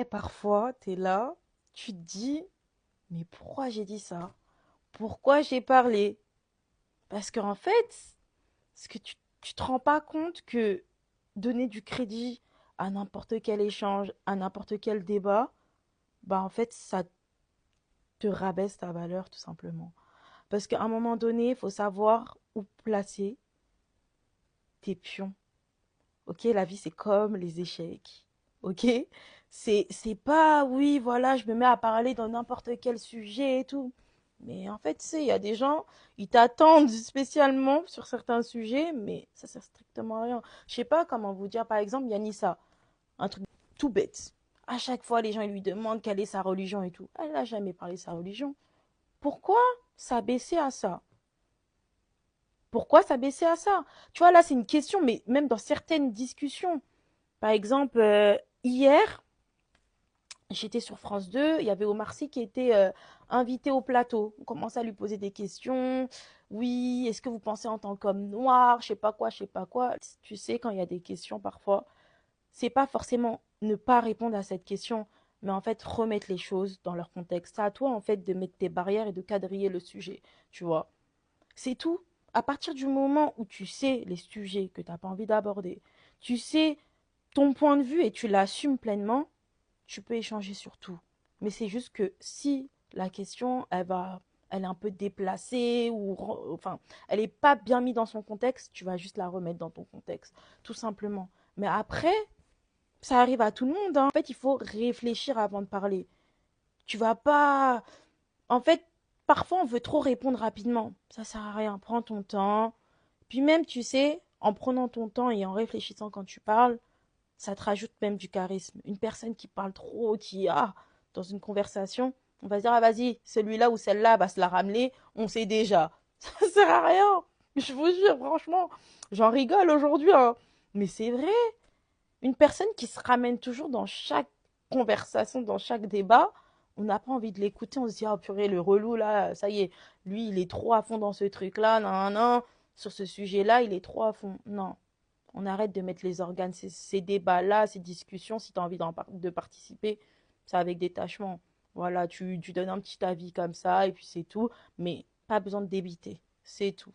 Et parfois, tu es là, tu te dis, mais pourquoi j'ai dit ça? Pourquoi j'ai parlé? Parce qu'en fait, ce que tu te rends pas compte que donner du crédit à n'importe quel échange, à n'importe quel débat, bah en fait, ça te rabaisse ta valeur tout simplement. Parce qu'à un moment donné, il faut savoir où placer tes pions. Ok, la vie c'est comme les échecs. Ok, c'est pas oui voilà je me mets à parler dans n'importe quel sujet et tout. Mais en fait, tu sais, il y a des gens, ils t'attendent spécialement sur certains sujets, mais ça sert strictement à rien. Je sais pas comment vous dire, par exemple, Yanissa, un truc tout bête. À chaque fois, les gens ils lui demandent quelle est sa religion et tout. Elle n'a jamais parlé de sa religion. Pourquoi s'abaisser à ça? Pourquoi s'abaisser à ça? Tu vois, là, c'est une question, mais même dans certaines discussions. Par exemple, hier, j'étais sur France 2, il y avait Omar Sy qui était invité au plateau. On commençait à lui poser des questions. Oui, est-ce que vous pensez en tant qu'homme noir? Je sais pas quoi, je sais pas quoi. Tu sais, quand il y a des questions parfois, c'est pas forcément ne pas répondre à cette question, mais en fait remettre les choses dans leur contexte. C'est à toi en fait de mettre tes barrières et de quadriller le sujet, tu vois. C'est tout. À partir du moment où tu sais les sujets que tu n'as pas envie d'aborder, tu sais ton point de vue et tu l'assumes pleinement, tu peux échanger sur tout. Mais c'est juste que si la question, elle est un peu déplacée ou enfin, elle n'est pas bien mise dans son contexte, tu vas juste la remettre dans ton contexte, tout simplement. Mais après, ça arrive à tout le monde, hein. En fait, il faut réfléchir avant de parler. Tu vas pas. En fait, parfois, on veut trop répondre rapidement. Ça sert à rien. Prends ton temps. Puis même, tu sais, en prenant ton temps et en réfléchissant quand tu parles, ça te rajoute même du charisme. Une personne qui parle trop, dans une conversation, on va se dire, ah vas-y, celui-là ou celle-là va se la ramener, on sait déjà. Ça sert à rien. Je vous jure, franchement, j'en rigole aujourd'hui, hein. Mais c'est vrai, une personne qui se ramène toujours dans chaque conversation, dans chaque débat, on n'a pas envie de l'écouter, on se dit, ah purée, le relou là, ça y est, lui, il est trop à fond dans ce truc-là, non, non, sur ce sujet-là, il est trop à fond. Non, on arrête de mettre les organes, ces débats-là, ces discussions, si tu as envie de participer, c'est avec détachement. Voilà, tu donnes un petit avis comme ça, et puis c'est tout, mais pas besoin de débiter, c'est tout.